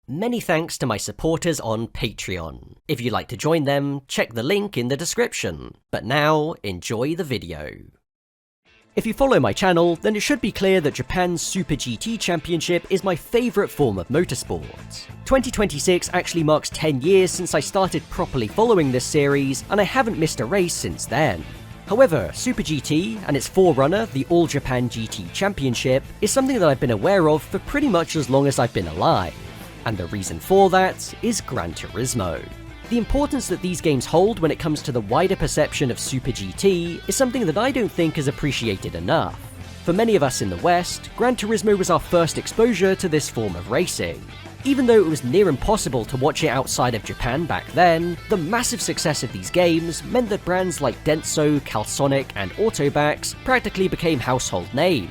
Many thanks to my supporters on Patreon. If you'd like to join them, check the link in the description. But now, enjoy the video. If you follow my channel, then it should be clear that Japan's Super GT Championship is my favourite form of motorsport. 2026 actually marks 10 years since I started properly following this series, and I haven't missed a race since then. However, Super GT and its forerunner, the All Japan GT Championship, is something that I've been aware of for pretty much as long as I've been alive. And the reason for that is Gran Turismo. The importance that these games hold when it comes to the wider perception of Super GT is something that I don't think is appreciated enough. For many of us in the West, Gran Turismo was our first exposure to this form of racing. Even though it was near impossible to watch it outside of Japan back then, the massive success of these games meant that brands like Denso, Calsonic, and Autobax practically became household names.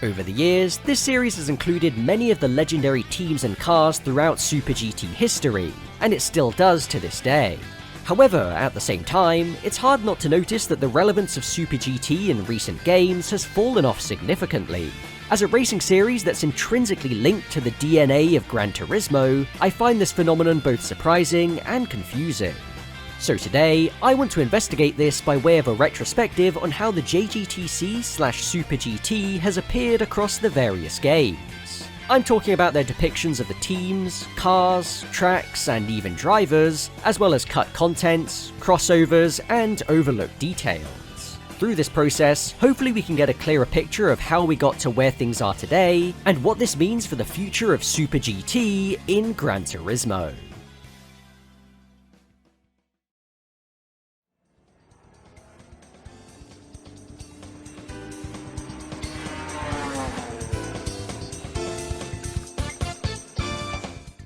Over the years, this series has included many of the legendary teams and cars throughout Super GT history, and it still does to this day. However, at the same time, it's hard not to notice that the relevance of Super GT in recent games has fallen off significantly. As a racing series that's intrinsically linked to the DNA of Gran Turismo, I find this phenomenon both surprising and confusing. So today, I want to investigate this by way of a retrospective on how the JGTC/Super GT has appeared across the various games. I'm talking about their depictions of the teams, cars, tracks, and even drivers, as well as cut content, crossovers, and overlooked details. Through this process, hopefully we can get a clearer picture of how we got to where things are today, and what this means for the future of Super GT in Gran Turismo.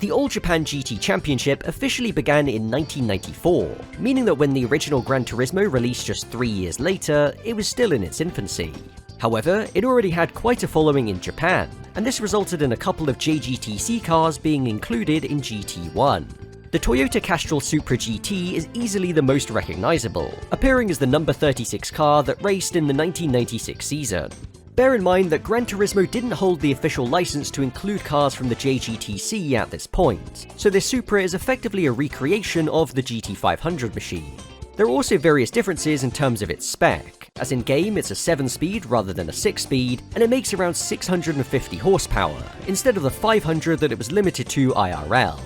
The All Japan GT Championship officially began in 1994, meaning that when the original Gran Turismo released just 3 years later, it was still in its infancy. However, it already had quite a following in Japan, and this resulted in a couple of JGTC cars being included in GT1. The Toyota Castrol Supra GT is easily the most recognisable, appearing as the number 36 car that raced in the 1996 season. Bear in mind that Gran Turismo didn't hold the official license to include cars from the JGTC at this point, so this Supra is effectively a recreation of the GT500 machine. There are also various differences in terms of its spec, as in game it's a 7-speed rather than a 6-speed, and it makes around 650 horsepower, instead of the 500 that it was limited to IRL.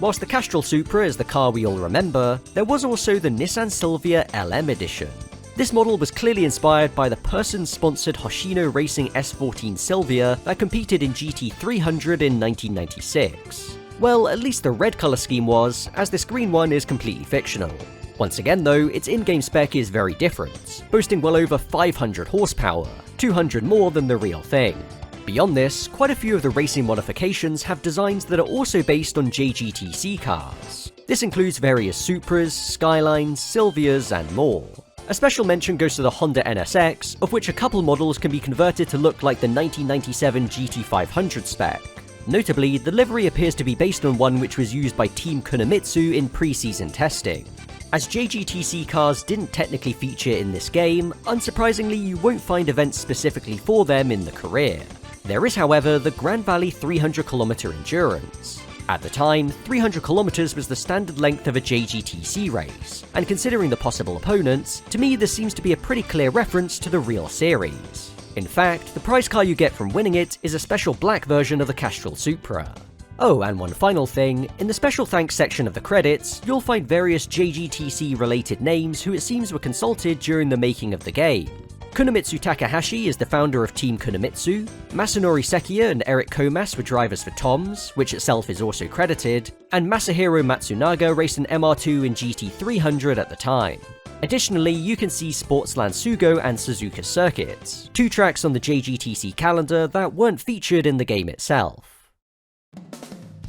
Whilst the Castrol Supra is the car we all remember, there was also the Nissan Silvia LM edition. This model was clearly inspired by the person-sponsored Hoshino Racing S14 Silvia that competed in GT300 in 1996. Well, at least the red colour scheme was, as this green one is completely fictional. Once again though, its in-game spec is very different, boasting well over 500 horsepower, 200 more than the real thing. Beyond this, quite a few of the racing modifications have designs that are also based on JGTC cars. This includes various Supras, Skylines, Silvias, and more. A special mention goes to the Honda NSX, of which a couple models can be converted to look like the 1997 GT500 spec. Notably, the livery appears to be based on one which was used by Team Kunimitsu in pre-season testing. As JGTC cars didn't technically feature in this game, unsurprisingly you won't find events specifically for them in the career. There is however the Grand Valley 300km Endurance. At the time, 300 kilometers was the standard length of a JGTC race, and considering the possible opponents, to me this seems to be a pretty clear reference to the real series. In fact, the prize car you get from winning it is a special black version of the Castrol Supra. Oh, and one final thing, in the special thanks section of the credits, you'll find various JGTC related names who it seems were consulted during the making of the game. Kunimitsu Takahashi is the founder of Team Kunimitsu, Masanori Sekiya and Eric Komas were drivers for Toms, which itself is also credited, and Masahiro Matsunaga raced an MR2 in GT300 at the time. Additionally, you can see Sportsland Sugo and Suzuka Circuits, 2 tracks on the JGTC calendar that weren't featured in the game itself.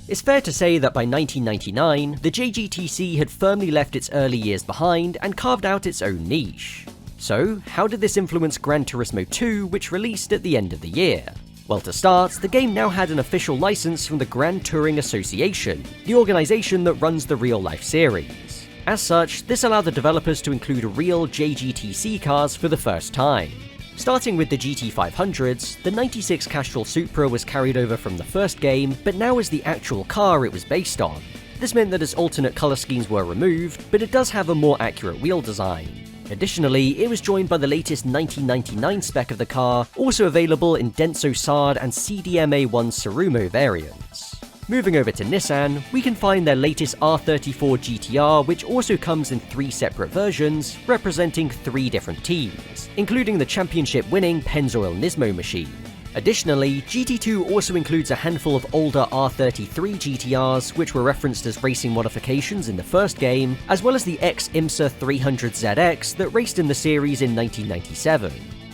It's fair to say that by 1999, the JGTC had firmly left its early years behind and carved out its own niche. So, how did this influence Gran Turismo 2, which released at the end of the year? Well, to start, the game now had an official license from the Grand Touring Association, the organisation that runs the real-life series. As such, this allowed the developers to include real JGTC cars for the first time. Starting with the GT500s, the 96 Castrol Supra was carried over from the first game, but now is the actual car it was based on. This meant that its alternate colour schemes were removed, but it does have a more accurate wheel design. Additionally, it was joined by the latest 1999 spec of the car, also available in Denso Sard and CDMA1 Tsurumo variants. Moving over to Nissan, we can find their latest R34 GTR, which also comes in 3 separate versions, representing 3 different teams, including the championship-winning Pennzoil Nismo machine. Additionally, GT2 also includes a handful of older R33 GTRs, which were referenced as racing modifications in the first game, as well as the ex-IMSA 300ZX that raced in the series in 1997.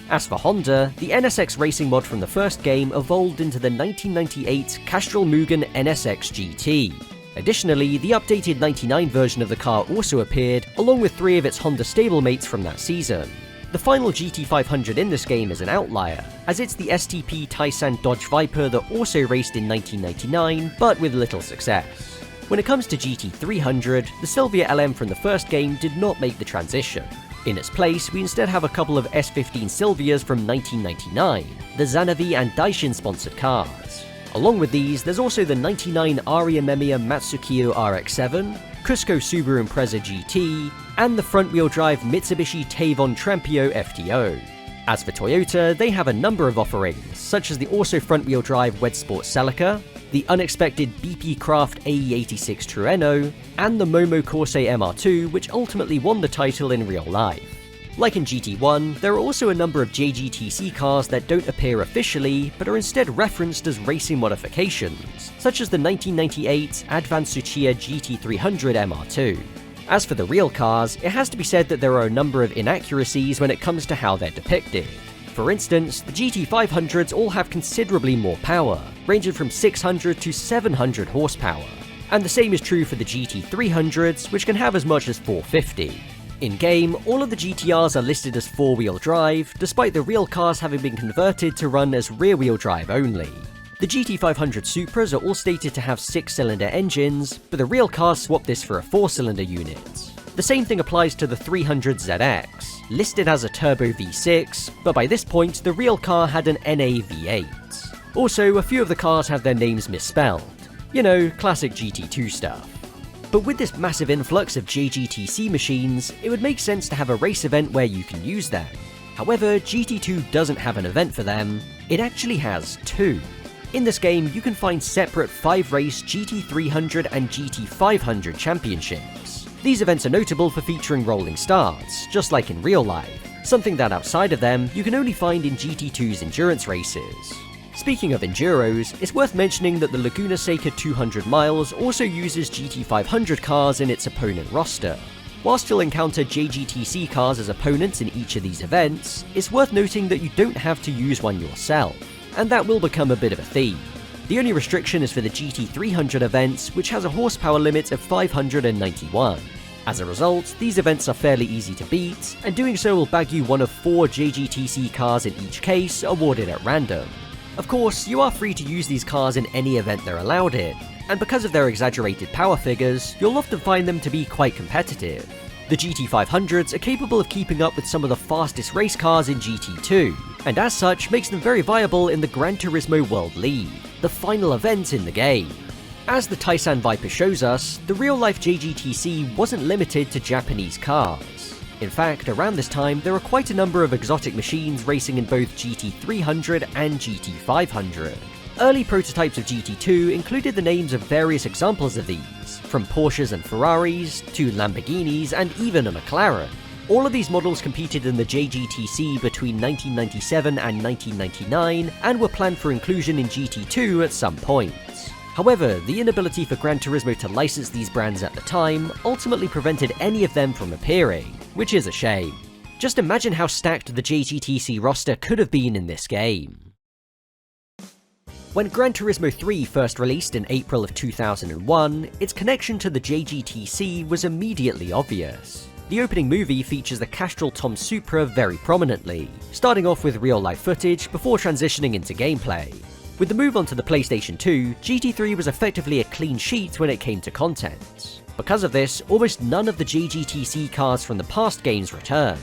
As for Honda, the NSX racing mod from the first game evolved into the 1998 Castrol Mugen NSX GT. Additionally, the updated 99 version of the car also appeared, along with 3 of its Honda stablemates from that season. The final GT500 in this game is an outlier, as it's the STP Taisan Dodge Viper that also raced in 1999, but with little success. When it comes to GT300, the Silvia LM from the first game did not make the transition. In its place, we instead have a couple of S15 Silvias from 1999, the Zanavi and Daishin sponsored cars. Along with these, there's also the 99 Aria Memiya Matsukiyo RX-7, Cusco Subaru Impreza GT, and the front-wheel drive Mitsubishi Tavon Trampio FTO. As for Toyota, they have a number of offerings, such as the also front-wheel drive Wed Sport Celica, the unexpected BP Craft AE86 Trueno, and the Momo Corse MR2, which ultimately won the title in real life. Like in GT1, there are also a number of JGTC cars that don't appear officially, but are instead referenced as racing modifications, such as the 1998 Advan Tsuchiya GT300 MR2. As for the real cars, it has to be said that there are a number of inaccuracies when it comes to how they're depicted. For instance, the GT500s all have considerably more power, ranging from 600 to 700 horsepower. And the same is true for the GT300s, which can have as much as 450. In-game, all of the GTRs are listed as 4-wheel drive, despite the real cars having been converted to run as rear-wheel drive only. The GT500 Supras are all stated to have 6-cylinder engines, but the real cars swap this for a 4-cylinder unit. The same thing applies to the 300ZX, listed as a turbo V6, but by this point the real car had an NA V8. Also, a few of the cars have their names misspelled. You know, classic GT2 stuff. But with this massive influx of JGTC machines, it would make sense to have a race event where you can use them. However, GT2 doesn't have an event for them, it actually has 2. In this game, you can find separate 5-race GT300 and GT500 championships. These events are notable for featuring rolling starts, just like in real life, something that outside of them, you can only find in GT2's endurance races. Speaking of enduros, it's worth mentioning that the Laguna Seca 200 miles also uses GT500 cars in its opponent roster. Whilst you'll encounter JGTC cars as opponents in each of these events, it's worth noting that you don't have to use one yourself, and that will become a bit of a theme. The only restriction is for the GT300 events, which has a horsepower limit of 591. As a result, these events are fairly easy to beat, and doing so will bag you one of 4 JGTC cars in each case, awarded at random. Of course, you are free to use these cars in any event they're allowed in, and because of their exaggerated power figures, you'll often find them to be quite competitive. The GT500s are capable of keeping up with some of the fastest race cars in GT2, and as such makes them very viable in the Gran Turismo World League, the final event in the game. As the Taisan Viper shows us, the real-life JGTC wasn't limited to Japanese cars. In fact, around this time, there were quite a number of exotic machines racing in both GT300 and GT500. Early prototypes of GT2 included the names of various examples of these, from Porsches and Ferraris, to Lamborghinis, and even a McLaren. All of these models competed in the JGTC between 1997 and 1999, and were planned for inclusion in GT2 at some point. However, the inability for Gran Turismo to license these brands at the time ultimately prevented any of them from appearing, which is a shame. Just imagine how stacked the JGTC roster could have been in this game. When Gran Turismo 3 first released in April of 2001, its connection to the JGTC was immediately obvious. The opening movie features the Castrol Tom Supra very prominently, starting off with real-life footage before transitioning into gameplay. With the move onto the PlayStation 2, GT3 was effectively a clean sheet when it came to content. Because of this, almost none of the JGTC cars from the past games returned.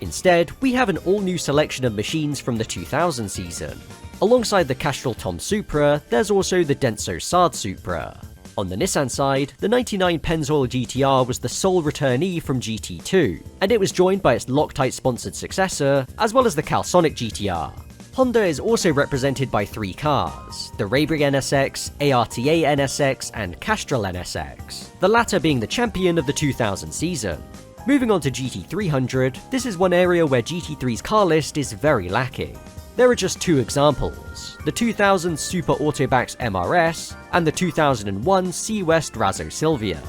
Instead, we have an all-new selection of machines from the 2000 season. Alongside the Castrol Tom Supra, there's also the Denso Sard Supra. On the Nissan side, the 99 Pennzoil GTR was the sole returnee from GT2, and it was joined by its Loctite-sponsored successor, as well as the Calsonic GTR. Honda is also represented by 3 cars, the Raybury NSX, ARTA NSX, and Castrol NSX, the latter being the champion of the 2000 season. Moving on to GT300, this is one area where GT3's car list is very lacking. There are just 2 examples, the 2000 Super Autobacks MRS and the 2001 C-West Razzo Silvia.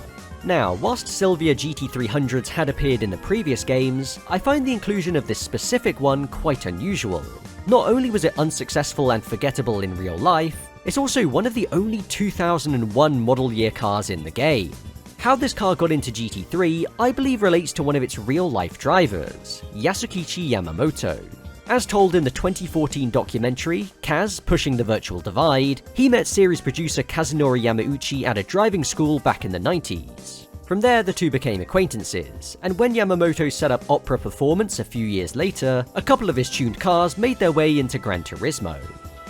Now, whilst Silvia GT300s had appeared in the previous games, I find the inclusion of this specific one quite unusual. Not only was it unsuccessful and forgettable in real life, it's also one of the only 2001 model year cars in the game. How this car got into GT3, I believe relates to one of its real-life drivers, Yasukichi Yamamoto. As told in the 2014 documentary, Kaz Pushing the Virtual Divide, he met series producer Kazunori Yamauchi at a driving school back in the 90s. From there, the two became acquaintances, and when Yamamoto set up Opera Performance a few years later, a couple of his tuned cars made their way into Gran Turismo.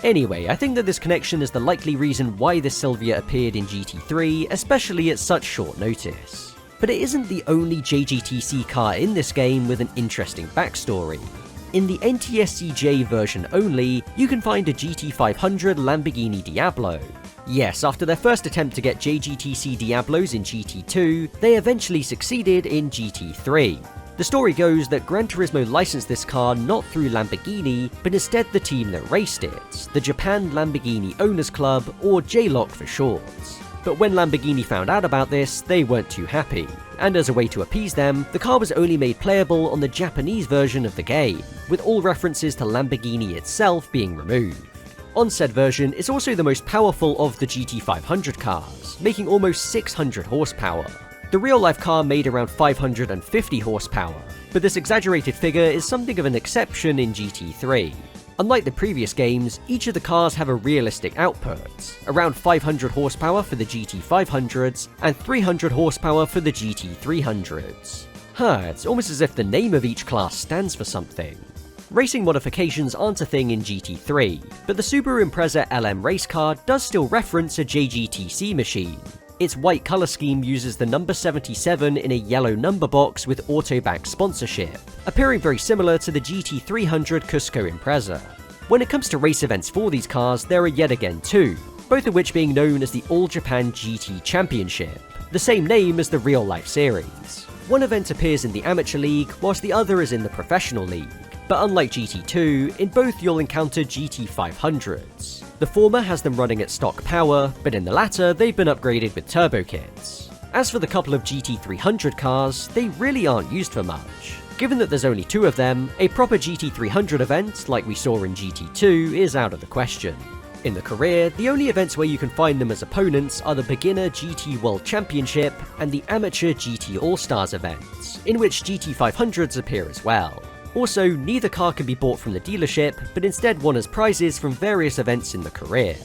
Anyway, I think that this connection is the likely reason why the Silvia appeared in GT3, especially at such short notice. But it isn't the only JGTC car in this game with an interesting backstory. In the NTSC-J version only, you can find a GT500 Lamborghini Diablo. Yes, after their first attempt to get JGTC Diablos in GT2, they eventually succeeded in GT3. The story goes that Gran Turismo licensed this car not through Lamborghini, but instead the team that raced it, the Japan Lamborghini Owners Club, or JLOC for short. But when Lamborghini found out about this, they weren't too happy, and as a way to appease them, the car was only made playable on the Japanese version of the game, with all references to Lamborghini itself being removed. On said version, it's also the most powerful of the GT500 cars, making almost 600 horsepower. The real-life car made around 550 horsepower, but this exaggerated figure is something of an exception in GT3. Unlike the previous games, each of the cars have a realistic output, around 500 horsepower for the GT500s and 300 horsepower for the GT300s. It's almost as if the name of each class stands for something. Racing modifications aren't a thing in GT3, but the Subaru Impreza LM race car does still reference a JGTC machine. Its white colour scheme uses the number 77 in a yellow number box with Autoback sponsorship, appearing very similar to the GT300 Cusco Impreza. When it comes to race events for these cars, there are yet again 2, both of which being known as the All Japan GT Championship, the same name as the real-life series. One event appears in the Amateur League, whilst the other is in the Professional League, but unlike GT2, in both you'll encounter GT500s. The former has them running at stock power, but in the latter they've been upgraded with turbo kits. As for the couple of GT300 cars, they really aren't used for much. Given that there's only 2 of them, a proper GT300 event, like we saw in GT2, is out of the question. In the career, the only events where you can find them as opponents are the Beginner GT World Championship and the Amateur GT All-Stars events, in which GT500s appear as well. Also, neither car can be bought from the dealership, but instead won as prizes from various events in the career.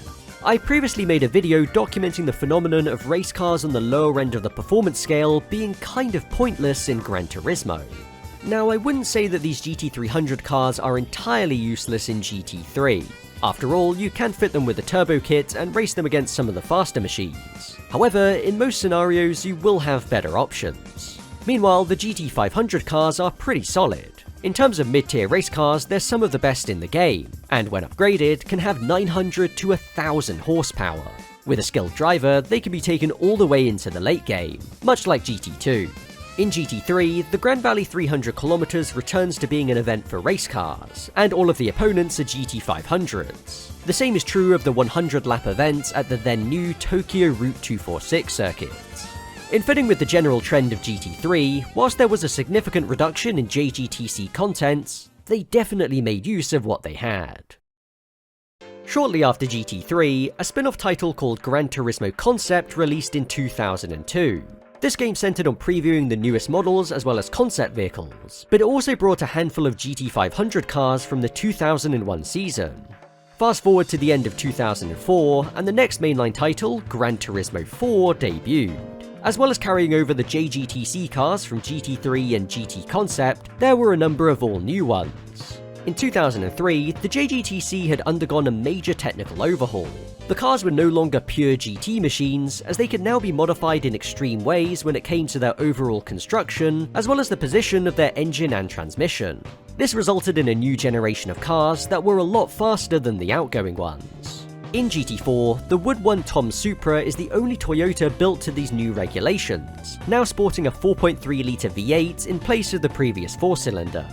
I previously made a video documenting the phenomenon of race cars on the lower end of the performance scale being kind of pointless in Gran Turismo. Now, I wouldn't say that these GT300 cars are entirely useless in GT3. After all, you can fit them with a turbo kit and race them against some of the faster machines. However, in most scenarios you will have better options. Meanwhile, the GT500 cars are pretty solid. In terms of mid-tier race cars, they're some of the best in the game, and when upgraded, can have 900 to 1000 horsepower. With a skilled driver, they can be taken all the way into the late game, much like GT2. In GT3, the Grand Valley 300km returns to being an event for race cars, and all of the opponents are GT500s. The same is true of the 100-lap event at the then new Tokyo Route 246 circuit. In fitting with the general trend of GT3, whilst there was a significant reduction in JGTC content, they definitely made use of what they had. Shortly after GT3, a spin-off title called Gran Turismo Concept released in 2002. This game centered on previewing the newest models as well as concept vehicles, but it also brought a handful of GT500 cars from the 2001 season. Fast forward to the end of 2004, and the next mainline title, Gran Turismo 4, debuted. As well as carrying over the JGTC cars from GT3 and GT Concept, there were a number of all-new ones. In 2003, the JGTC had undergone a major technical overhaul. The cars were no longer pure GT machines, as they could now be modified in extreme ways when it came to their overall construction, as well as the position of their engine and transmission. This resulted in a new generation of cars that were a lot faster than the outgoing ones. In GT4, the Wood 1 Tom Supra is the only Toyota built to these new regulations, now sporting a 4.3-litre V8 in place of the previous 4-cylinder.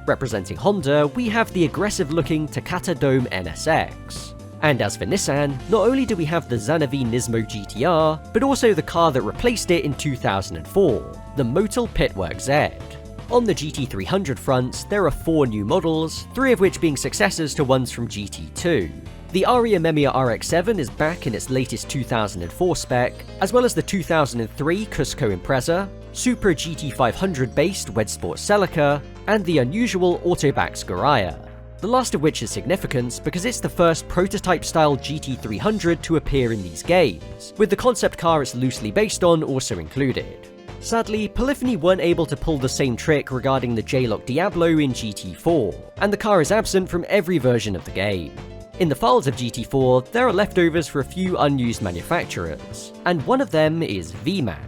Representing Honda, we have the aggressive-looking Takata Dome NSX. And as for Nissan, not only do we have the Zanavi Nismo GTR, but also the car that replaced it in 2004, the Motul Pitwork Z. On the GT300 front, there are 4 new models, 3 of which being successors to ones from GT2. The Aria Memiya RX-7 is back in its latest 2004 spec, as well as the 2003 Cusco Impreza, Supra GT500-based Wedsport Celica, and the unusual Autobax Goraya. The last of which is significant because it's the first prototype-style GT300 to appear in these games, with the concept car it's loosely based on also included. Sadly, Polyphony weren't able to pull the same trick regarding the J-Lock Diablo in GT4, and the car is absent from every version of the game. In the files of GT4, there are leftovers for a few unused manufacturers, and one of them is VMAC.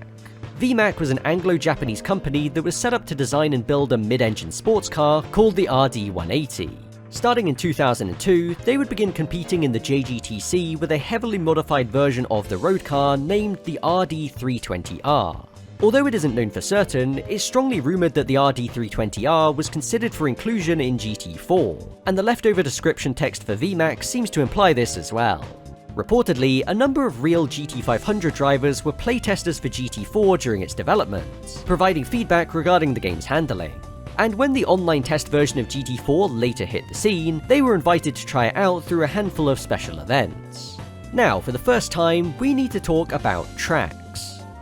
VMAC was an Anglo-Japanese company that was set up to design and build a mid-engine sports car called the RD180. Starting in 2002, they would begin competing in the JGTC with a heavily modified version of the road car named the RD320R. Although it isn't known for certain, it's strongly rumoured that the RD320R was considered for inclusion in GT4, and the leftover description text for VMAC seems to imply this as well. Reportedly, a number of real GT500 drivers were playtesters for GT4 during its development, providing feedback regarding the game's handling. And when the online test version of GT4 later hit the scene, they were invited to try it out through a handful of special events. Now, for the first time, we need to talk about tracks.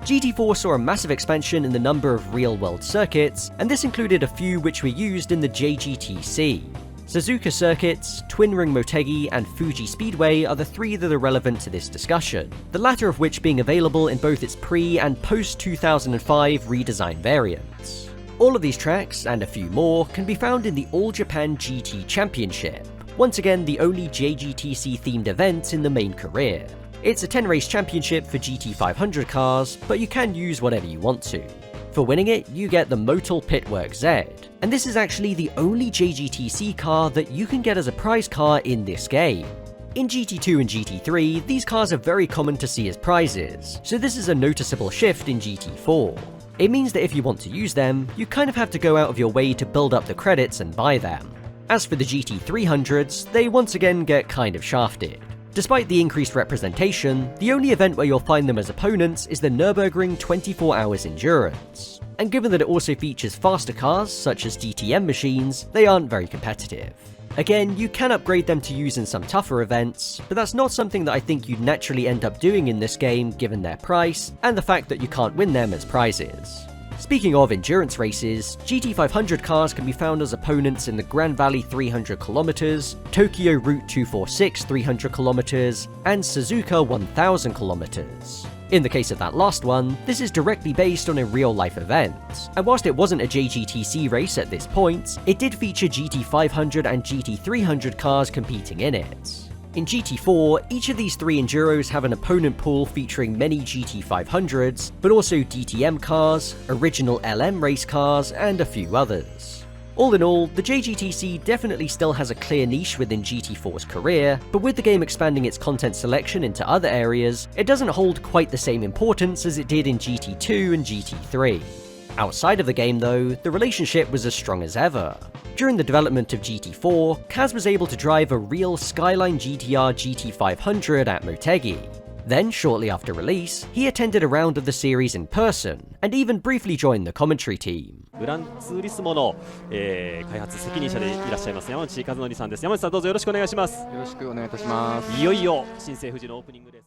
GT4 saw a massive expansion in the number of real-world circuits, and this included a few which were used in the JGTC. Suzuka Circuits, Twin Ring Motegi, and Fuji Speedway are the 3 that are relevant to this discussion, the latter of which being available in both its pre- and post-2005 redesign variants. All of these tracks, and a few more, can be found in the All Japan GT Championship, once again the only JGTC-themed event in the main career. It's a 10-race championship for GT500 cars, but you can use whatever you want to. For winning it, you get the Motul Pitwork Z, and this is actually the only JGTC car that you can get as a prize car in this game. In GT2 and GT3, these cars are very common to see as prizes, so this is a noticeable shift in GT4. It means that if you want to use them, you kind of have to go out of your way to build up the credits and buy them. As for the GT300s, they once again get kind of shafted. Despite the increased representation, the only event where you'll find them as opponents is the Nürburgring 24 Hours Endurance. And given that it also features faster cars, such as DTM machines, they aren't very competitive. Again, you can upgrade them to use in some tougher events, but that's not something that I think you'd naturally end up doing in this game given their price, and the fact that you can't win them as prizes. Speaking of endurance races, GT500 cars can be found as opponents in the Grand Valley 300 km, Tokyo Route 246 300 km, and Suzuka 1000 km. In the case of that last one, this is directly based on a real-life event, and whilst it wasn't a JGTC race at this point, it did feature GT500 and GT300 cars competing in it. In GT4, each of these 3 Enduros have an opponent pool featuring many GT500s, but also DTM cars, original LM race cars, and a few others. All in all, the JGTC definitely still has a clear niche within GT4's career, but with the game expanding its content selection into other areas, it doesn't hold quite the same importance as it did in GT2 and GT3. Outside of the game though, the relationship was as strong as ever. During the development of GT4, Kaz was able to drive a real Skyline GTR GT500 at Motegi. Then, shortly after release, he attended a round of the series in person, and even briefly joined the commentary team. Gran Turismo の、開発責任者でいらっしゃいます山内和則さんです。山内さんどうぞよろしくお願いします。よろしくお願いいたします。いよいよ新生富士のオープニングです。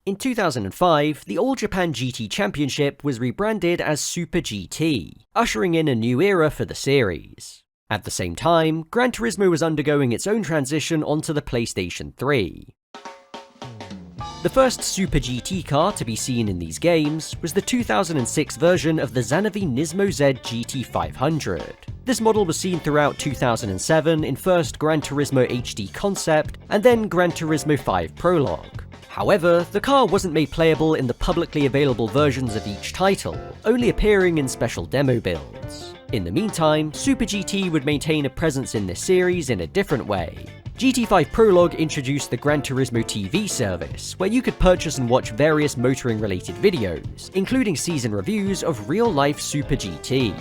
In 2005, the All Japan GT Championship was rebranded as Super GT, ushering in a new era for the series. At the same time, Gran Turismo was undergoing its own transition onto the PlayStation 3. The first Super GT car to be seen in these games was the 2006 version of the Zanavi Nismo Z GT500. This model was seen throughout 2007 in first Gran Turismo HD Concept and then Gran Turismo 5 Prologue. However, the car wasn't made playable in the publicly available versions of each title, only appearing in special demo builds. In the meantime, Super GT would maintain a presence in this series in a different way. GT5 Prologue introduced the Gran Turismo TV service, where you could purchase and watch various motoring-related videos, including season reviews of real-life Super GT.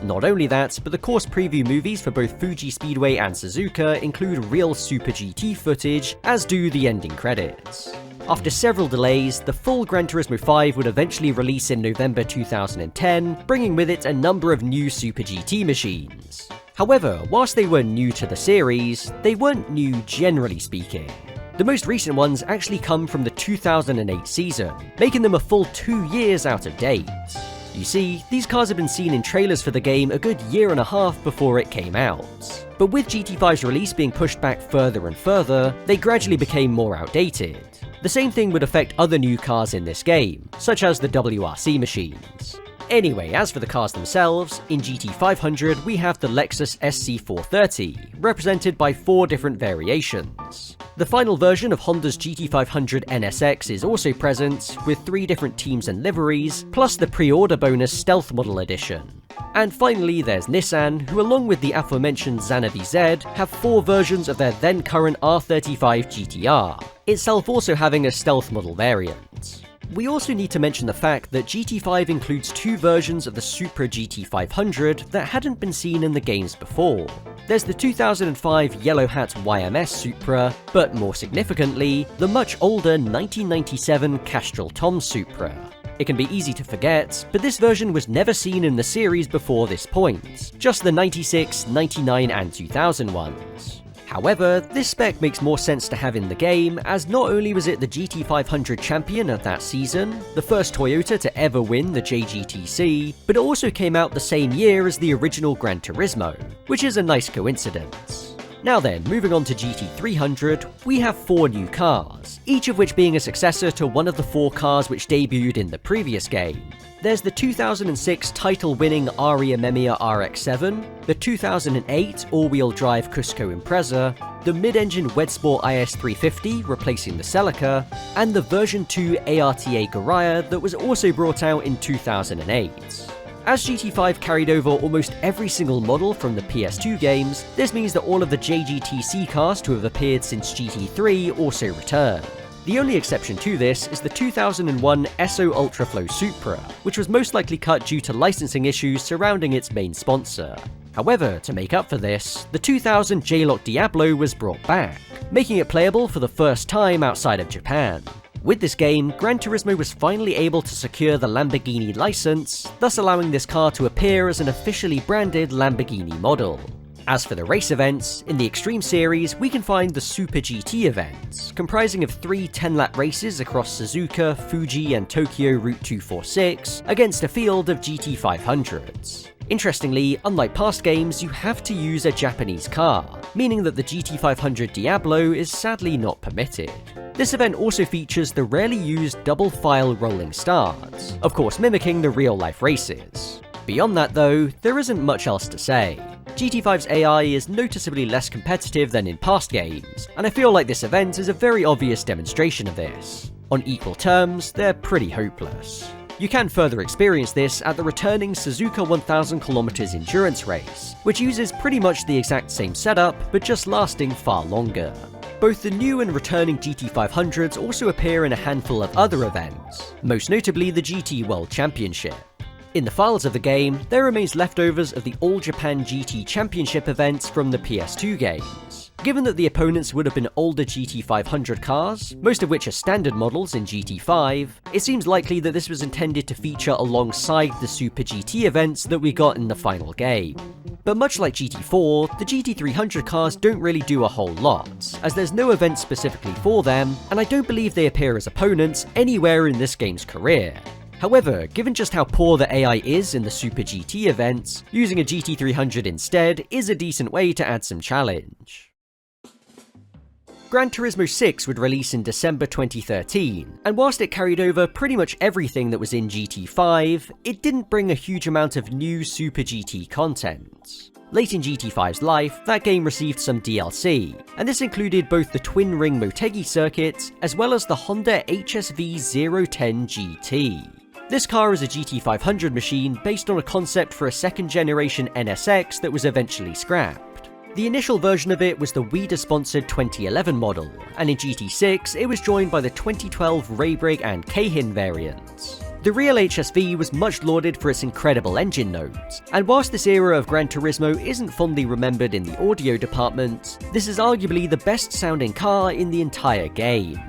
Not only that, but the course preview movies for both Fuji Speedway and Suzuka include real Super GT footage, as do the ending credits. After several delays, the full Gran Turismo 5 would eventually release in November 2010, bringing with it a number of new Super GT machines. However, whilst they were new to the series, they weren't new generally speaking. The most recent ones actually come from the 2008 season, making them a full 2 years out of date. You see, these cars had been seen in trailers for the game a good year and a half before it came out. But with GT5's release being pushed back further and further, they gradually became more outdated. The same thing would affect other new cars in this game, such as the WRC machines. Anyway, as for the cars themselves, in GT500 we have the Lexus SC430, represented by 4 different variations. The final version of Honda's GT500 NSX is also present, with 3 different teams and liveries, plus the pre-order bonus Stealth Model Edition. And finally there's Nissan, who along with the aforementioned Zanavi Z, have 4 versions of their then current R35 GTR, itself also having a Stealth Model variant. We also need to mention the fact that GT5 includes 2 versions of the Supra GT500 that hadn't been seen in the games before. There's the 2005 Yellow Hat YMS Supra, but more significantly, the much older 1997 Castrol Tom Supra. It can be easy to forget, but this version was never seen in the series before this point, just the 96, 99 and 2000 ones. However, this spec makes more sense to have in the game, as not only was it the GT500 champion of that season, the first Toyota to ever win the JGTC, but it also came out the same year as the original Gran Turismo, which is a nice coincidence. Now then, moving on to GT300, we have 4 new cars, each of which being a successor to one of the 4 cars which debuted in the previous game. There's the 2006 title-winning Aria Memiya RX-7, the 2008 all-wheel drive Cusco Impreza, the mid-engine Wedsport IS350 replacing the Celica, and the version 2 ARTA Garaya that was also brought out in 2008. As GT5 carried over almost every single model from the PS2 games, this means that all of the JGTC cars to have appeared since GT3 also return. The only exception to this is the 2001 Esso Ultraflow Supra, which was most likely cut due to licensing issues surrounding its main sponsor. However, to make up for this, the 2000 J-Lock Diablo was brought back, making it playable for the first time outside of Japan. With this game, Gran Turismo was finally able to secure the Lamborghini license, thus allowing this car to appear as an officially branded Lamborghini model. As for the race events, in the Extreme Series we can find the Super GT events, comprising of 3 10-lap races across Suzuka, Fuji and Tokyo Route 246, against a field of GT500s. Interestingly, unlike past games, you have to use a Japanese car, meaning that the GT500 Diablo is sadly not permitted. This event also features the rarely used double-file rolling starts, of course mimicking the real-life races. Beyond that though, there isn't much else to say. GT5's AI is noticeably less competitive than in past games, and I feel like this event is a very obvious demonstration of this. On equal terms, they're pretty hopeless. You can further experience this at the returning Suzuka 1000 km endurance race, which uses pretty much the exact same setup, but just lasting far longer. Both the new and returning GT500s also appear in a handful of other events, most notably the GT World Championship. In the files of the game, there remains leftovers of the All Japan GT Championship events from the PS2 games. Given that the opponents would have been older GT500 cars, most of which are standard models in GT5, it seems likely that this was intended to feature alongside the Super GT events that we got in the final game. But much like GT4, the GT300 cars don't really do a whole lot, as there's no event specifically for them, and I don't believe they appear as opponents anywhere in this game's career. However, given just how poor the AI is in the Super GT events, using a GT300 instead is a decent way to add some challenge. Gran Turismo 6 would release in December 2013, and whilst it carried over pretty much everything that was in GT5, it didn't bring a huge amount of new Super GT content. Late in GT5's life, that game received some DLC, and this included both the twin-ring Motegi circuit, as well as the Honda HSV 010 GT. This car is a GT500 machine based on a concept for a second-generation NSX that was eventually scrapped. The initial version of it was the WIDA-sponsored 2011 model, and in GT6 it was joined by the 2012 Raybrig and Keihin variants. The real HSV was much lauded for its incredible engine notes, and whilst this era of Gran Turismo isn't fondly remembered in the audio department, this is arguably the best sounding car in the entire game.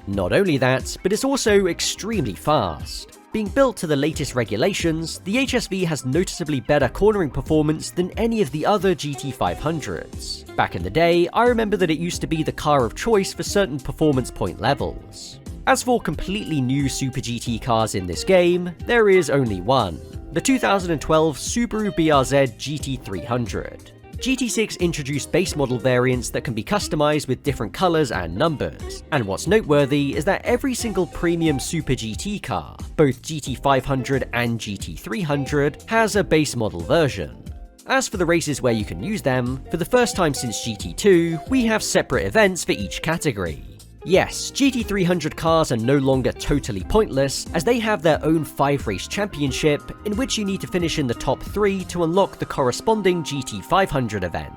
Not only that, but it's also extremely fast. Being built to the latest regulations, the HSV has noticeably better cornering performance than any of the other GT500s. Back in the day, I remember that it used to be the car of choice for certain performance point levels. As for completely new Super GT cars in this game, there is only one, the 2012 Subaru BRZ GT300. GT6 introduced base model variants that can be customized with different colors and numbers, and what's noteworthy is that every single premium Super GT car, both GT500 and GT300, has a base model version. As for the races where you can use them, for the first time since GT2, we have separate events for each category. Yes, GT300 cars are no longer totally pointless, as they have their own 5-race championship, in which you need to finish in the top 3 to unlock the corresponding GT500 event.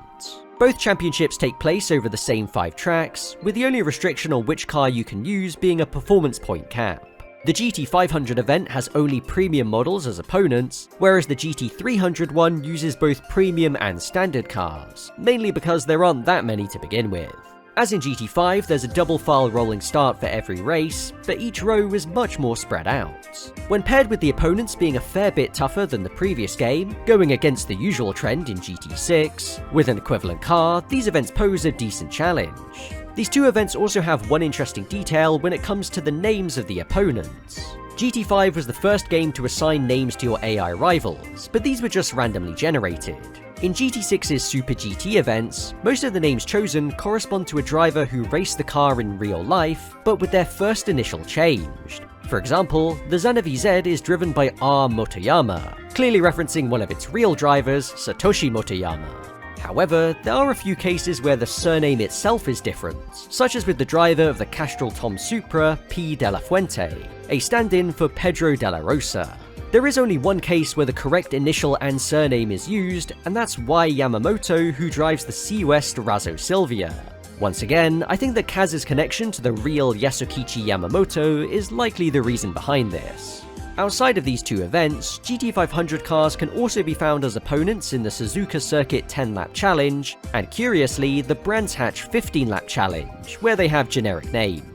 Both championships take place over the same 5 tracks, with the only restriction on which car you can use being a performance point cap. The GT500 event has only premium models as opponents, whereas the GT300 one uses both premium and standard cars, mainly because there aren't that many to begin with. As in GT5, there's a double file rolling start for every race, but each row is much more spread out. When paired with the opponents being a fair bit tougher than the previous game, going against the usual trend in GT6, with an equivalent car, these events pose a decent challenge. These two events also have one interesting detail when it comes to the names of the opponents. GT5 was the first game to assign names to your AI rivals, but these were just randomly generated. In GT6's Super GT events, most of the names chosen correspond to a driver who raced the car in real life, but with their first initial changed. For example, the Zanavi Z is driven by R. Motoyama, clearly referencing one of its real drivers, Satoshi Motoyama. However, there are a few cases where the surname itself is different, such as with the driver of the Castrol Tom Supra, P. De La Fuente, a stand-in for Pedro de la Rosa. There is only one case where the correct initial and surname is used, and that's Y. Yamamoto, who drives the C-West Razzo Silvia. Once again, I think that Kaz's connection to the real Yasukichi Yamamoto is likely the reason behind this. Outside of these two events, GT500 cars can also be found as opponents in the Suzuka Circuit 10-lap challenge, and curiously, the Brands Hatch 15-lap challenge, where they have generic names.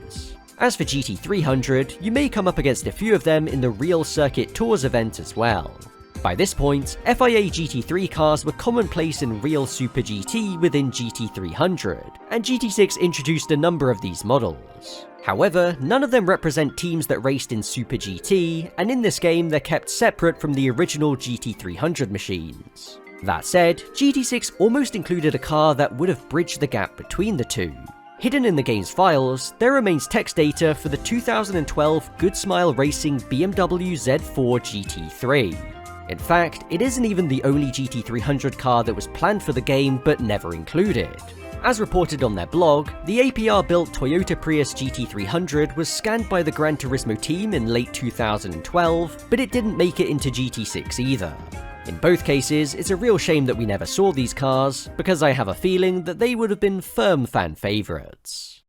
As for GT300, you may come up against a few of them in the Real Circuit Tours event as well. By this point, FIA GT3 cars were commonplace in Real Super GT within GT300, and GT6 introduced a number of these models. However, none of them represent teams that raced in Super GT, and in this game they're kept separate from the original GT300 machines. That said, GT6 almost included a car that would have bridged the gap between the two. Hidden in the game's files, there remains text data for the 2012 Good Smile Racing BMW Z4 GT3. In fact, it isn't even the only GT300 car that was planned for the game but never included. As reported on their blog, the APR-built Toyota Prius GT300 was scanned by the Gran Turismo team in late 2012, but it didn't make it into GT6 either. In both cases, it's a real shame that we never saw these cars, because I have a feeling that they would have been firm fan favourites.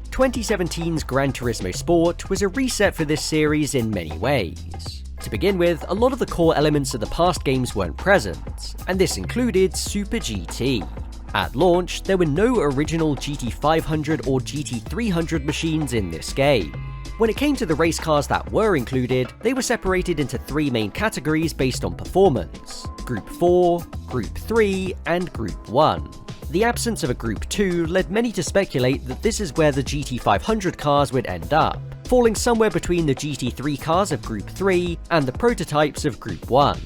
2017's Gran Turismo Sport was a reset for this series in many ways. To begin with, a lot of the core elements of the past games weren't present, and this included Super GT. At launch, there were no original GT500 or GT300 machines in this game. When it came to the race cars that were included, they were separated into 3 main categories based on performance: Group 4, Group 3, and Group 1. The absence of a Group 2 led many to speculate that this is where the GT500 cars would end up, falling somewhere between the GT3 cars of Group 3 and the prototypes of Group 1.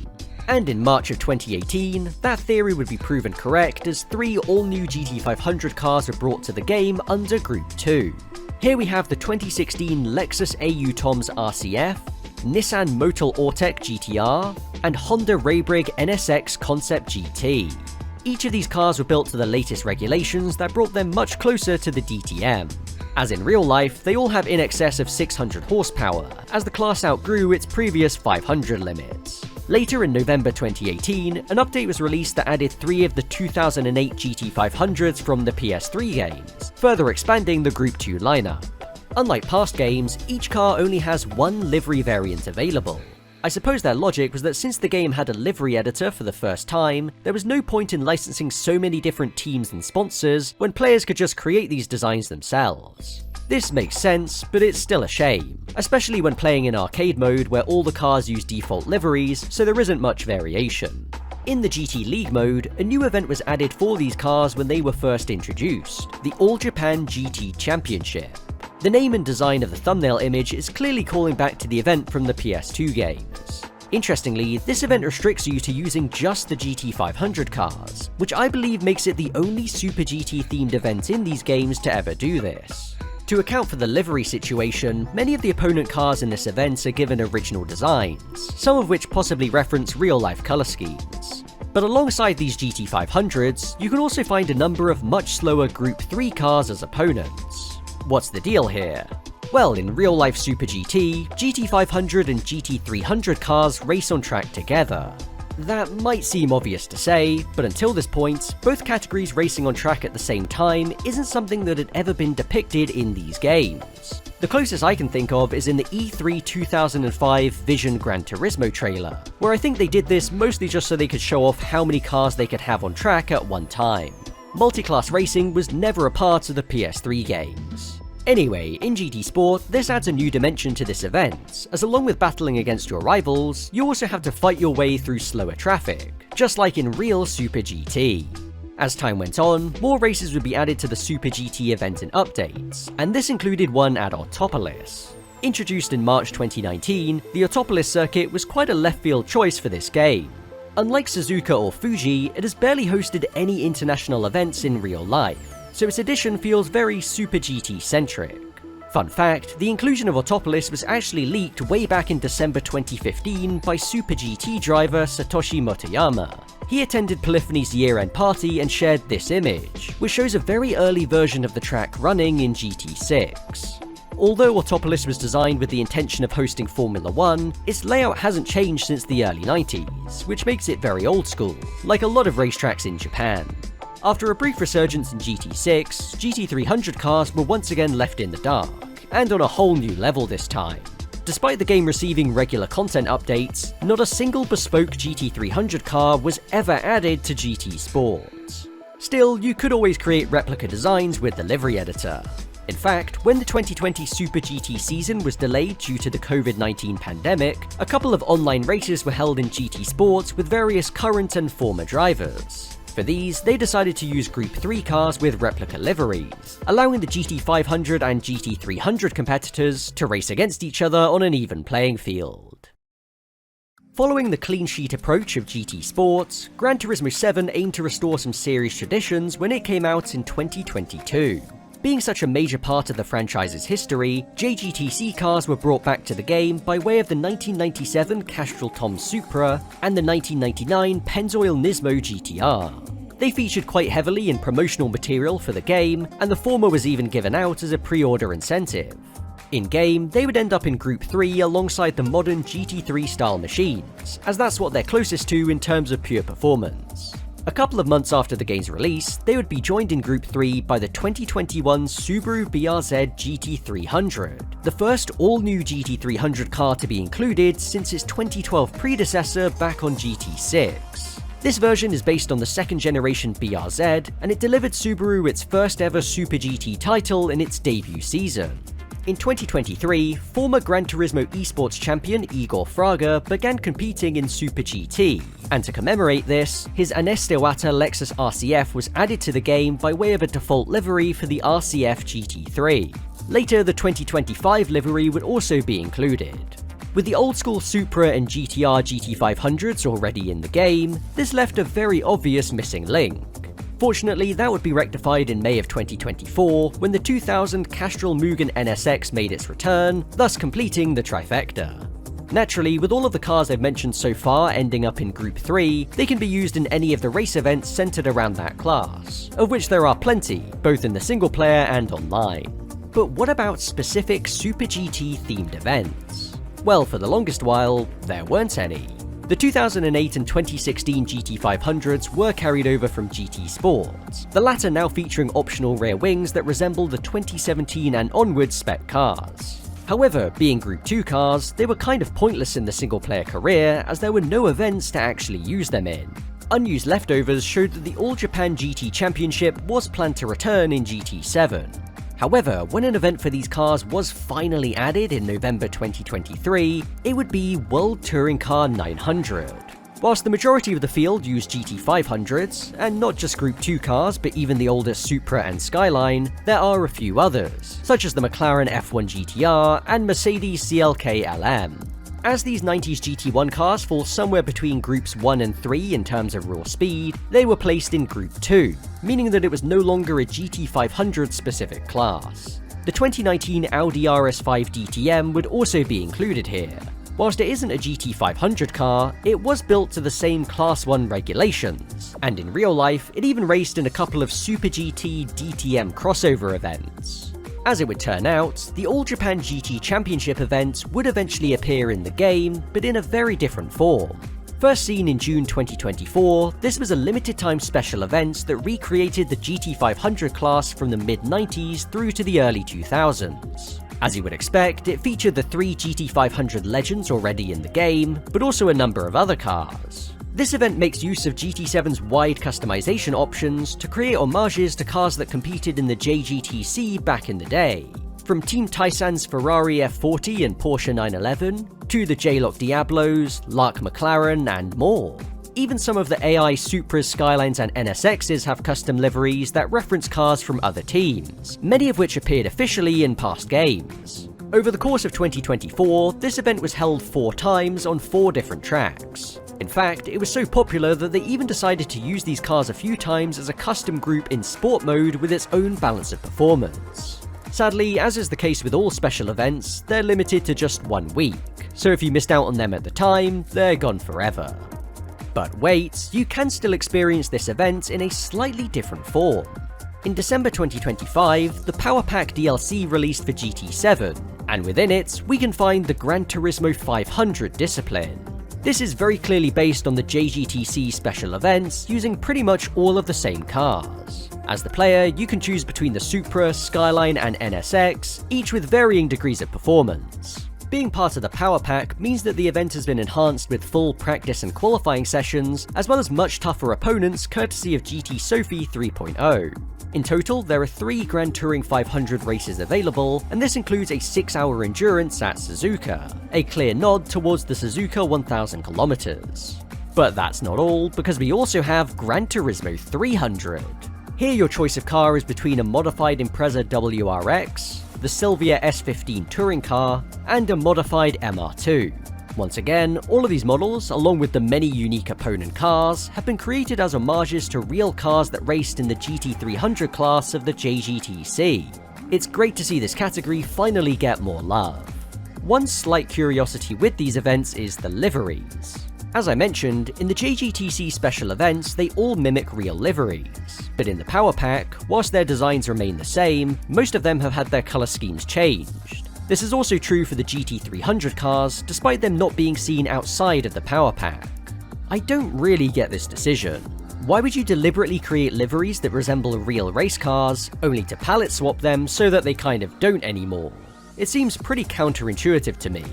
And in March of 2018, that theory would be proven correct as 3 all-new GT500 cars were brought to the game under Group 2. Here we have the 2016 Lexus AU Toms RCF, Nissan Motul Ortec GTR, and Honda Raybrig NSX Concept GT. Each of these cars were built to the latest regulations that brought them much closer to the DTM. As in real life, they all have in excess of 600 horsepower, as the class outgrew its previous 500 limits. Later in November 2018, an update was released that added 3 of the 2008 GT500s from the PS3 games, further expanding the Group 2 lineup. Unlike past games, each car only has one livery variant available. I suppose their logic was that since the game had a livery editor for the first time, there was no point in licensing so many different teams and sponsors when players could just create these designs themselves. This makes sense, but it's still a shame, especially when playing in arcade mode where all the cars use default liveries, so there isn't much variation. In the GT League mode, a new event was added for these cars when they were first introduced, the All Japan GT Championship. The name and design of the thumbnail image is clearly calling back to the event from the PS2 games. Interestingly, this event restricts you to using just the GT500 cars, which I believe makes it the only Super GT themed event in these games to ever do this. To account for the livery situation, many of the opponent cars in this event are given original designs, some of which possibly reference real-life colour schemes. But alongside these GT500s, you can also find a number of much slower Group 3 cars as opponents. What's the deal here? Well, in real-life Super GT, GT500 and GT300 cars race on track together. That might seem obvious to say, but until this point, both categories racing on track at the same time isn't something that had ever been depicted in these games. The closest I can think of is in the E3 2005 Vision Gran Turismo trailer, where I think they did this mostly just so they could show off how many cars they could have on track at one time. Multi-class racing was never a part of the PS3 games. Anyway, in GT Sport, this adds a new dimension to this event, as along with battling against your rivals, you also have to fight your way through slower traffic, just like in real Super GT. As time went on, more races would be added to the Super GT event in updates, and this included one at Autopolis. Introduced in March 2019, the Autopolis circuit was quite a left-field choice for this game. Unlike Suzuka or Fuji, it has barely hosted any international events in real life, so its edition feels very Super GT-centric. Fun fact, the inclusion of Autopolis was actually leaked way back in December 2015 by Super GT driver Satoshi Motoyama. He attended Polyphony's year-end party and shared this image, which shows a very early version of the track running in GT6. Although Autopolis was designed with the intention of hosting Formula 1, its layout hasn't changed since the early 90s, which makes it very old school, like a lot of racetracks in Japan. After a brief resurgence in GT6, GT300 cars were once again left in the dark, and on a whole new level this time. Despite the game receiving regular content updates, not a single bespoke GT300 car was ever added to GT Sport. Still, you could always create replica designs with the livery editor. In fact, when the 2020 Super GT season was delayed due to the COVID-19 pandemic, a couple of online races were held in GT Sports with various current and former drivers. For these, they decided to use Group 3 cars with replica liveries, allowing the GT500 and GT300 competitors to race against each other on an even playing field. Following the clean sheet approach of GT Sports, Gran Turismo 7 aimed to restore some series traditions when it came out in 2022. Being such a major part of the franchise's history, JGTC cars were brought back to the game by way of the 1997 Castrol Tom Supra and the 1999 Pennzoil Nismo GTR. They featured quite heavily in promotional material for the game, and the former was even given out as a pre-order incentive. In-game, they would end up in Group 3 alongside the modern GT3 style machines, as that's what they're closest to in terms of pure performance. A couple of months after the game's release, they would be joined in Group 3 by the 2021 Subaru BRZ GT300, the first all-new GT300 car to be included since its 2012 predecessor back on GT6. This version is based on the second-generation BRZ, and it delivered Subaru its first ever Super GT title in its debut season. In 2023, former Gran Turismo esports champion Igor Fraga began competing in Super GT, and to commemorate this, his Anestewata Lexus RCF was added to the game by way of a default livery for the RCF GT3. Later, the 2025 livery would also be included. With the old school Supra and GTR GT500s already in the game, this left a very obvious missing link. Fortunately, that would be rectified in May of 2024 when the 2000 Castrol Mugen NSX made its return, thus completing the trifecta. Naturally, with all of the cars I've mentioned so far ending up in Group 3, they can be used in any of the race events centered around that class, of which there are plenty, both in the single player and online. But what about specific Super GT themed events? Well, for the longest while, there weren't any. The 2008 and 2016 GT500s were carried over from GT Sports, the latter now featuring optional rear wings that resemble the 2017 and onwards spec cars. However, being Group 2 cars, they were kind of pointless in the single-player career as there were no events to actually use them in. Unused leftovers showed that the All Japan GT Championship was planned to return in GT7. However, when an event for these cars was finally added in November 2023, it would be World Touring Car 900. Whilst the majority of the field used GT500s, and not just Group 2 cars but even the older Supra and Skyline, there are a few others, such as the McLaren F1 GTR and Mercedes CLK LM. As these 90s GT1 cars fall somewhere between Groups 1 and 3 in terms of raw speed, they were placed in Group 2, meaning that it was no longer a GT500 specific class. The 2019 Audi RS5 DTM would also be included here. Whilst it isn't a GT500 car, it was built to the same Class 1 regulations, and in real life, it even raced in a couple of Super GT DTM crossover events. As it would turn out, the All Japan GT Championship event would eventually appear in the game, but in a very different form. First seen in June 2024, this was a limited time special event that recreated the GT500 class from the mid-90s through to the early 2000s. As you would expect, it featured the 3 GT500 legends already in the game, but also a number of other cars. This event makes use of GT7's wide customization options to create homages to cars that competed in the JGTC back in the day. From Team Taisan's Ferrari F40 and Porsche 911, to the J-Lock Diablos, Lark McLaren, and more. Even some of the AI Supras, Skylines, and NSXs have custom liveries that reference cars from other teams, many of which appeared officially in past games. Over the course of 2024, this event was held 4 times on 4 different tracks. In fact, it was so popular that they even decided to use these cars a few times as a custom group in sport mode with its own balance of performance. Sadly, as is the case with all special events, they're limited to just 1 week, so if you missed out on them at the time, they're gone forever. But wait, you can still experience this event in a slightly different form. In December 2025, the Power Pack DLC released for GT7, and within it, we can find the Gran Turismo 500 discipline. This is very clearly based on the JGTC special events, using pretty much all of the same cars. As the player, you can choose between the Supra, Skyline, and NSX, each with varying degrees of performance. Being part of the Power Pack means that the event has been enhanced with full practice and qualifying sessions, as well as much tougher opponents courtesy of GT Sophie 3.0. In total, there are 3 Grand Touring 500 races available, and this includes a 6-hour endurance at Suzuka, a clear nod towards the Suzuka 1000 kilometers. But that's not all, because we also have Gran Turismo 300. Here your choice of car is between a modified Impreza WRX, the Silvia S15 touring car, and a modified MR2. Once again, all of these models, along with the many unique opponent cars, have been created as homages to real cars that raced in the GT300 class of the JGTC. It's great to see this category finally get more love. One slight curiosity with these events is the liveries. As I mentioned, in the JGTC special events, they all mimic real liveries. But in the Power Pack, whilst their designs remain the same, most of them have had their colour schemes changed. This is also true for the GT300 cars, despite them not being seen outside of the Power Pack. I don't really get this decision. Why would you deliberately create liveries that resemble real race cars, only to palette swap them so that they kind of don't anymore? It seems pretty counterintuitive to me.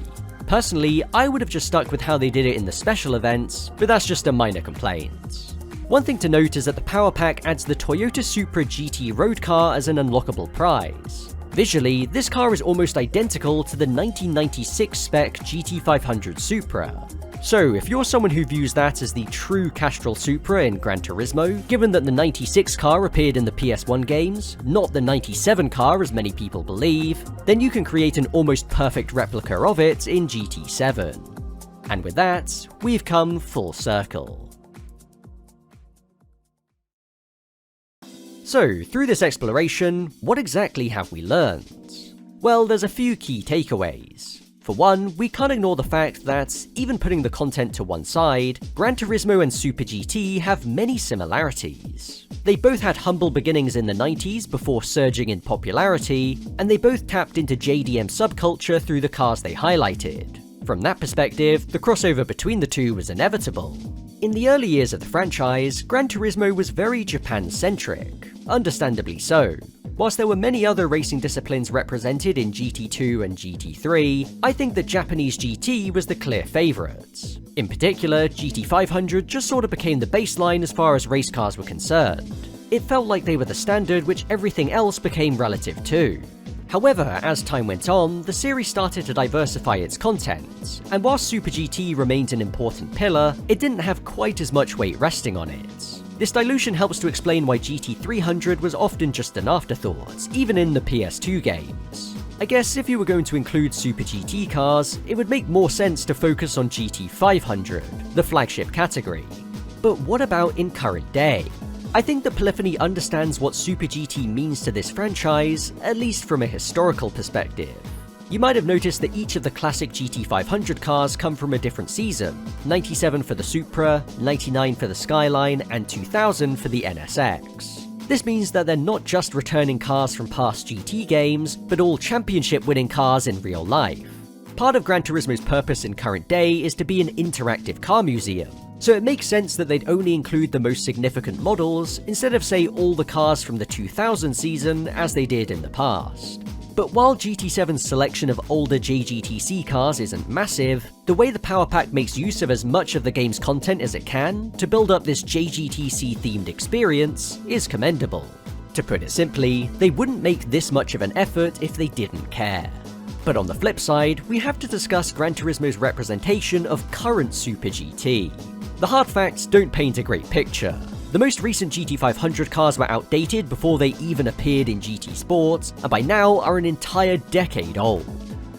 Personally, I would have just stuck with how they did it in the special events, but that's just a minor complaint. One thing to note is that the Power Pack adds the Toyota Supra GT road car as an unlockable prize. Visually, this car is almost identical to the 1996 spec GT500 Supra. So if you're someone who views that as the true Castrol Supra in Gran Turismo, given that the 96 car appeared in the PS1 games, not the 97 car as many people believe, then you can create an almost perfect replica of it in GT7. And with that, we've come full circle. So, through this exploration, what exactly have we learned? Well, there's a few key takeaways. For one, we can't ignore the fact that, even putting the content to one side, Gran Turismo and Super GT have many similarities. They both had humble beginnings in the 90s before surging in popularity, and they both tapped into JDM subculture through the cars they highlighted. From that perspective, the crossover between the two was inevitable. In the early years of the franchise, Gran Turismo was very Japan-centric, understandably so. Whilst there were many other racing disciplines represented in GT2 and GT3, I think that Japanese GT was the clear favourite. In particular, GT500 just sort of became the baseline as far as race cars were concerned. It felt like they were the standard which everything else became relative to. However, as time went on, the series started to diversify its content, and whilst Super GT remained an important pillar, it didn't have quite as much weight resting on it. This dilution helps to explain why GT300 was often just an afterthought, even in the PS2 games. I guess if you were going to include Super GT cars, it would make more sense to focus on GT500, the flagship category. But what about in current day? I think that Polyphony understands what Super GT means to this franchise, at least from a historical perspective. You might have noticed that each of the classic GT500 cars come from a different season, 97 for the Supra, 99 for the Skyline, and 2000 for the NSX. This means that they're not just returning cars from past GT games, but all championship-winning cars in real life. Part of Gran Turismo's purpose in current day is to be an interactive car museum, so it makes sense that they'd only include the most significant models, instead of say all the cars from the 2000 season as they did in the past. But while GT7's selection of older JGTC cars isn't massive, the way the Power Pack makes use of as much of the game's content as it can to build up this JGTC-themed experience is commendable. To put it simply, they wouldn't make this much of an effort if they didn't care. But on the flip side, we have to discuss Gran Turismo's representation of current Super GT. The hard facts don't paint a great picture. The most recent GT500 cars were outdated before they even appeared in GT Sports, and by now are an entire decade old.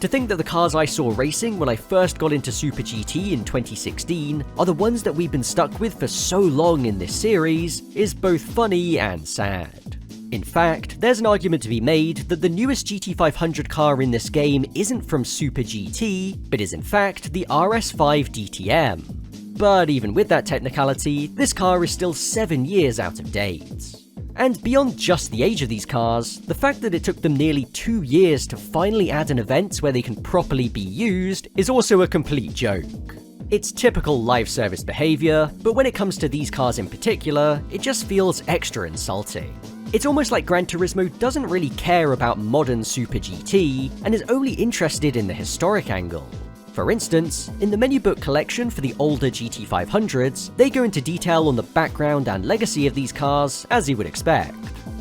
To think that the cars I saw racing when I first got into Super GT in 2016 are the ones that we've been stuck with for so long in this series is both funny and sad. In fact, there's an argument to be made that the newest GT500 car in this game isn't from Super GT, but is in fact the RS5 DTM. But even with that technicality, this car is still 7 years out of date. And beyond just the age of these cars, the fact that it took them nearly 2 years to finally add an event where they can properly be used is also a complete joke. It's typical live service behaviour, but when it comes to these cars in particular, it just feels extra insulting. It's almost like Gran Turismo doesn't really care about modern Super GT, and is only interested in the historic angle. For instance, in the menu book collection for the older GT500s, they go into detail on the background and legacy of these cars, as you would expect.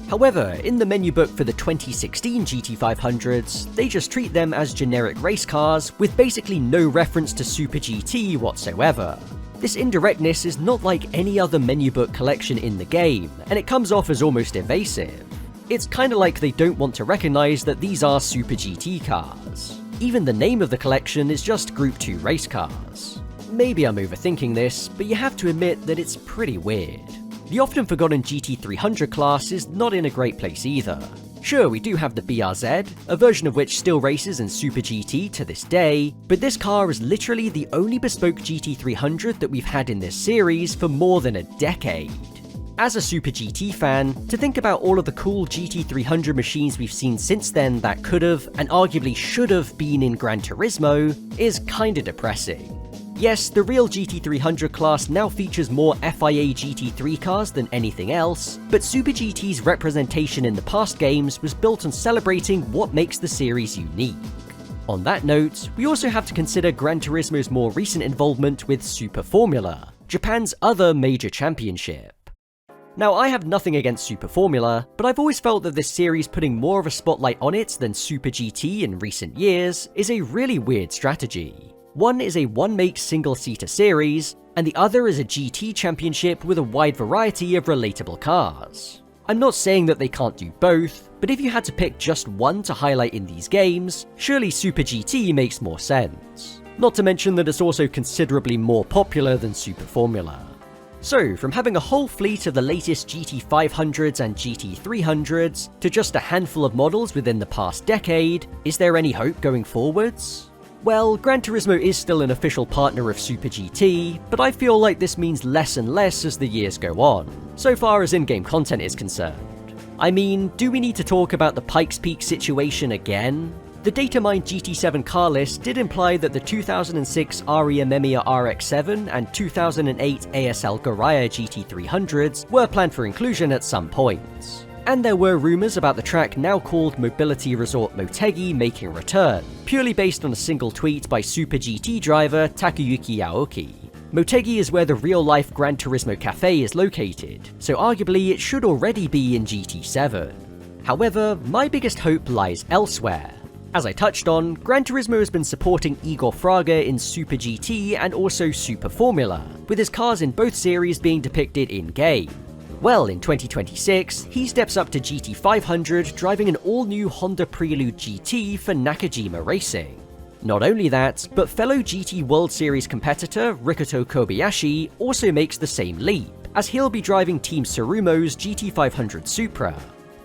However, in the menu book for the 2016 GT500s, they just treat them as generic race cars with basically no reference to Super GT whatsoever. This indirectness is not like any other menu book collection in the game, and it comes off as almost evasive. It's kinda like they don't want to recognize that these are Super GT cars. Even the name of the collection is just Group 2 race cars. Maybe I'm overthinking this, but you have to admit that it's pretty weird. The often forgotten GT300 class is not in a great place either. Sure, we do have the BRZ, a version of which still races in Super GT to this day, but this car is literally the only bespoke GT300 that we've had in this series for more than a decade. As a Super GT fan, to think about all of the cool GT300 machines we've seen since then that could've, and arguably should've been in Gran Turismo, is kinda depressing. Yes, the real GT300 class now features more FIA GT3 cars than anything else, but Super GT's representation in the past games was built on celebrating what makes the series unique. On that note, we also have to consider Gran Turismo's more recent involvement with Super Formula, Japan's other major championship. Now, I have nothing against Super Formula, but I've always felt that this series putting more of a spotlight on it than Super GT in recent years is a really weird strategy. One is a one-make single-seater series, and the other is a GT championship with a wide variety of relatable cars. I'm not saying that they can't do both, but if you had to pick just one to highlight in these games, surely Super GT makes more sense. Not to mention that it's also considerably more popular than Super Formula. So, from having a whole fleet of the latest GT500s and GT300s, to just a handful of models within the past decade, is there any hope going forwards? Well, Gran Turismo is still an official partner of Super GT, but I feel like this means less and less as the years go on, so far as in-game content is concerned. I mean, do we need to talk about the Pikes Peak situation again? The data-mined GT7 car list did imply that the 2006 Aria Memiya RX-7 and 2008 ASL Goraya GT300s were planned for inclusion at some point. And there were rumours about the track now called Mobility Resort Motegi making a return, purely based on a single tweet by Super GT driver Takayuki Aoki. Motegi is where the real-life Gran Turismo Cafe is located, so arguably it should already be in GT7. However, my biggest hope lies elsewhere. As I touched on, Gran Turismo has been supporting Igor Fraga in Super GT and also Super Formula, with his cars in both series being depicted in-game. Well, in 2026, he steps up to GT500 driving an all-new Honda Prelude GT for Nakajima Racing. Not only that, but fellow GT World Series competitor Rikuto Kobayashi also makes the same leap, as he'll be driving Team Tsurumo's GT500 Supra.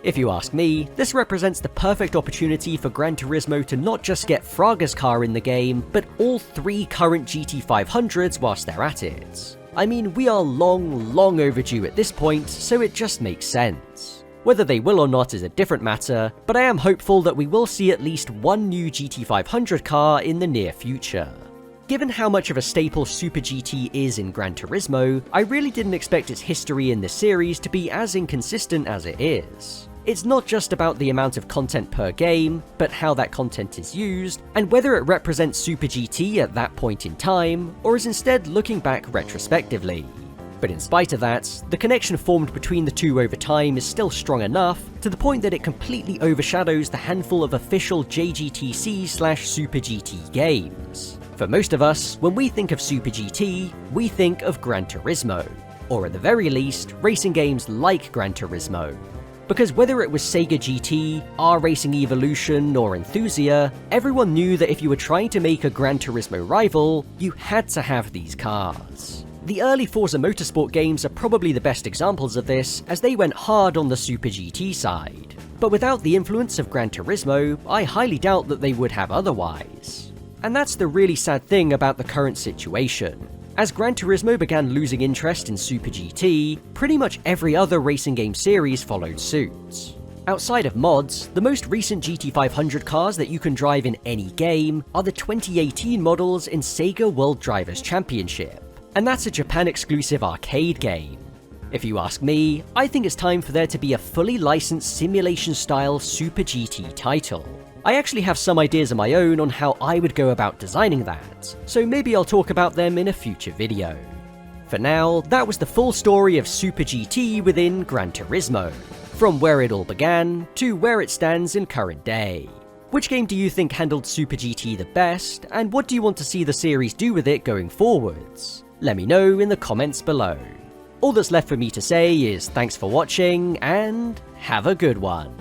If you ask me, this represents the perfect opportunity for Gran Turismo to not just get Fraga's car in the game, but all three current GT500s whilst they're at it. I mean, we are long overdue at this point, so it just makes sense. Whether they will or not is a different matter, but I am hopeful that we will see at least one new GT500 car in the near future. Given how much of a staple Super GT is in Gran Turismo, I really didn't expect its history in this series to be as inconsistent as it is. It's not just about the amount of content per game, but how that content is used, and whether it represents Super GT at that point in time, or is instead looking back retrospectively. But in spite of that, the connection formed between the two over time is still strong enough, to the point that it completely overshadows the handful of official JGTC/Super GT games. For most of us, when we think of Super GT, we think of Gran Turismo, or at the very least, racing games like Gran Turismo. Because whether it was Sega GT, R-Racing Evolution, or Enthusia, everyone knew that if you were trying to make a Gran Turismo rival, you had to have these cars. The early Forza Motorsport games are probably the best examples of this, as they went hard on the Super GT side. But without the influence of Gran Turismo, I highly doubt that they would have otherwise. And that's the really sad thing about the current situation. As Gran Turismo began losing interest in Super GT, pretty much every other racing game series followed suit. Outside of mods, the most recent GT500 cars that you can drive in any game are the 2018 models in Sega World Drivers' Championship, and that's a Japan-exclusive arcade game. If you ask me, I think it's time for there to be a fully licensed simulation-style Super GT title. I actually have some ideas of my own on how I would go about designing that, so maybe I'll talk about them in a future video. For now, that was the full story of Super GT within Gran Turismo, from where it all began to where it stands in current day. Which game do you think handled Super GT the best, and what do you want to see the series do with it going forwards? Let me know in the comments below. All that's left for me to say is thanks for watching, and have a good one.